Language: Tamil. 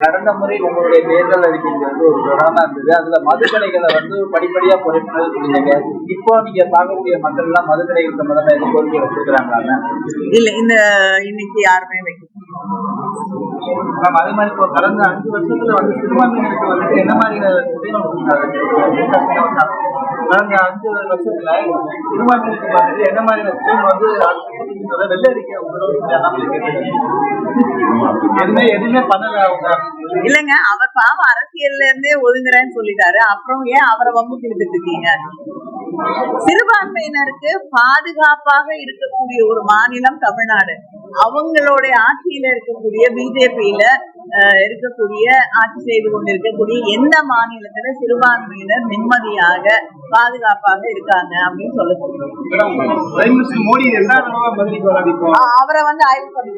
கடந்த முறை உங்களுடைய தேர்தல் அறிக்கைங்கிறது ஒரு தொடர்னா இருந்தது. அதுல மதுக்கடைகளை படிப்படியா குறைக்கணும்னு சொன்னீங்க. இப்போ நீங்க பார்க்கக்கூடிய மக்கள் எல்லாம் மதுக்கடைகள் சம்பந்தமா எதுவும் கோரிக்கை வச்சிருக்கிறாங்க? இல்ல, இந்த இன்னைக்கு யாருமே வைக்கணும். அதே மாதிரி இப்போ கடந்த 5 வருஷத்துல சிறுபான்மையினருக்கு என்ன மாதிரி கடந்த 5 வருஷத்துல சிறுபான்மையினருக்கு என்ன மாதிரி வெள்ளரிக்கை எதுவுமே பண்ணல அவங்க. இல்லங்க, அவர் பாவம் அரசியல்ல இருந்தே ஒதுங்குறேன்னு சொல்லிட்டாரு. அப்புறம் ஏன் அவரை வம்புக்கு இழுத்துட்டு இருக்கீங்க? சிறுபான்மையினருக்கு பாதுகாப்பாக இருக்கக்கூடிய ஒரு மாநிலம் தமிழ்நாடு. அவங்களுடைய ஆட்சியில இருக்கக்கூடிய பிஜேபியில இருக்கக்கூடிய ஆட்சி செய்து கொண்டிருக்கக்கூடிய எந்த மாநிலத்துல சிறுபான்மையினர் நிம்மதியாக பாதுகாப்பாக இருக்காங்க அப்படின்னு சொல்ல சொல்றோம். அவரை ஆய்வு பண்ணி